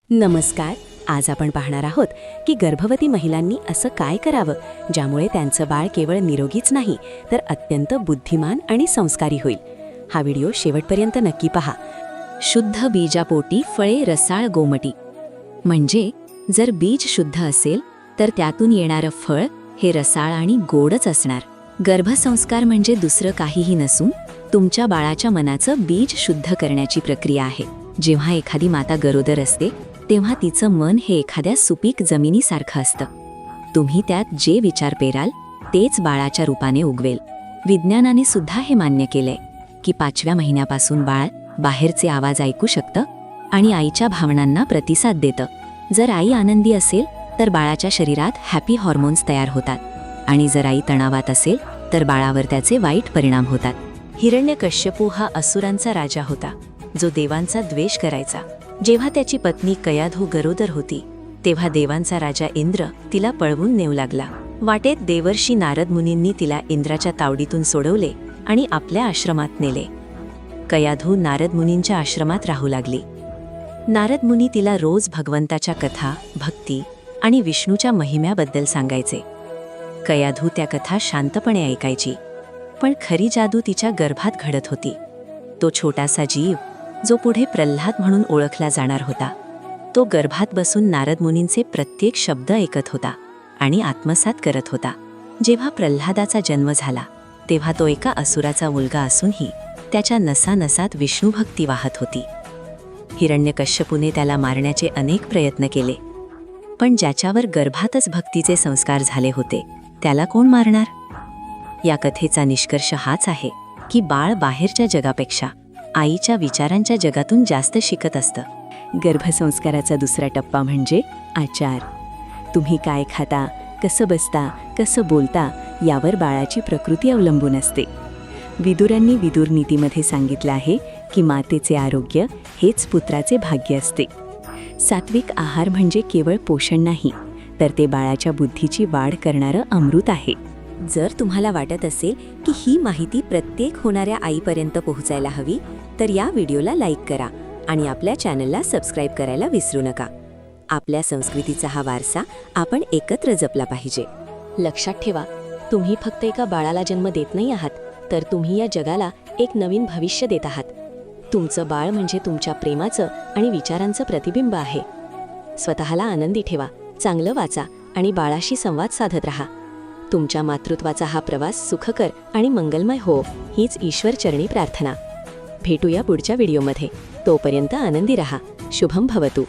नमस्कार. आज आपण पाहणार आहोत की गर्भवती महिलांनी असं काय करावं ज्यामुळे त्यांचं बाळ केवळ निरोगीच नाही तर अत्यंत बुद्धिमान आणि संस्कारी होईल. हा व्हिडिओ शेवटपर्यंत नक्की पहा. शुद्ध बीजापोटी फळे रसाळ गोमटी. म्हणजे जर बीज शुद्ध असेल तर त्यातून येणारं फळ हे रसाळ आणि गोडच असणार. गर्भसंस्कार म्हणजे दुसरं काहीही नसून तुमच्या बाळाच्या मनाचं बीज शुद्ध करण्याची प्रक्रिया आहे. जेव्हा एखादी माता गरोदर असते तेव्हा तिचं मन हे एखाद्या सुपीक जमिनीसारखं असतं. तुम्ही त्यात जे विचार पेराल तेच बाळाच्या रूपाने उगवेल. विज्ञानाने सुद्धा हे मान्य केलंय की 5व्या महिन्यापासून बाळ बाहेरचे आवाज ऐकू शकतं आणि आईच्या भावनांना प्रतिसाद देतं. जर आई आनंदी असेल तर बाळाच्या शरीरात हॅपी हॉर्मोन्स तयार होतात आणि जर आई तणावात असेल तर बाळावर त्याचे वाईट परिणाम होतात. हिरण्यकश्यपू हा असुरांचा राजा होता जो देवांचा द्वेष करायचा. जेव्हा त्याची पत्नी कयाधू गरोदर होती तेव्हा देवांचा राजा इंद्र तिला पळवून नेऊ लागला. वाटेत देवर्षी नारद मुनींनी तिला इंद्राच्या तावडीतून सोडवले आणि आपल्या आश्रमात नेले. कयाधू नारद मुनींच्या आश्रमात राहू लागली. नारद मुनी तिला रोज भगवंताच्या कथा, भक्ती आणि विष्णूच्या महिम्याबद्दल सांगायचे. कयाधू त्या कथा शांतपणे ऐकायची. पण खरी जादू तिच्या गर्भात घडत होती. तो छोटासा जीव जो पुढे प्रल्हाद म्हणून ओळखला जाणार होता तो गर्भात बसून नारद मुनींचे प्रत्येक शब्द ऐकत होता आणि आत्मसात करत होता. जेव्हा प्रल्हादाचा जन्म झाला तेव्हा तो एका असुराचा मुलगा असूनही त्याच्या नसानसात विष्णुभक्ती वाहत होती. हिरण्यकश्यपूने त्याला मारण्याचे अनेक प्रयत्न केले, पण ज्याच्यावर गर्भातच भक्तीचे संस्कार झाले होते त्याला कोण मारणार? या कथेचा निष्कर्ष हाच आहे की बाळ बाहेरच्या जगापेक्षा आईच्या विचारांच्या जगातून जास्त शिकत असतं. गर्भसंस्काराचा दुसरा टप्पा म्हणजे आचार. तुम्ही काय खाता, कसं बसता, कसं बोलता यावर बाळाची प्रकृती अवलंबून असते. विदुरांनी विदुर नीतीमध्ये सांगितलं आहे की मातेचे आरोग्य हेच पुत्राचे भाग्य असते. सात्विक आहार म्हणजे केवळ पोषण नाही तर ते बाळाच्या बुद्धीची वाढ करणारं अमृत आहे. जर तुम्हाला वाटत असेल की ही माहिती प्रत्येक होणाऱ्या आईपर्यंत पोहोचायला हवी तर या व्हिडिओला लाईक करा आणि आपल्या चॅनलला सबस्क्राईब करायला विसरू नका. आपल्या संस्कृतीचा हा वारसा आपण एकत्र जपला पाहिजे. लक्षात ठेवा, तुम्ही फक्त एका बाळाला जन्म देत नाही आहात तर तुम्ही या जगाला एक नवीन भविष्य देत आहात. तुमचं बाळ म्हणजे तुमच्या प्रेमाचं आणि विचारांचं प्रतिबिंब आहे. स्वतःला आनंदी ठेवा, चांगलं वाचा आणि बाळाशी संवाद साधत राहा. तुमच्या मातृत्वाचा हा प्रवास सुखकर आणि मंगलमय हो हीच ईश्वरचरणी प्रार्थना. भेटूया पुढच्या व्हिडिओमध्ये. तोपर्यंत आनंदी रहा. शुभम भवतु.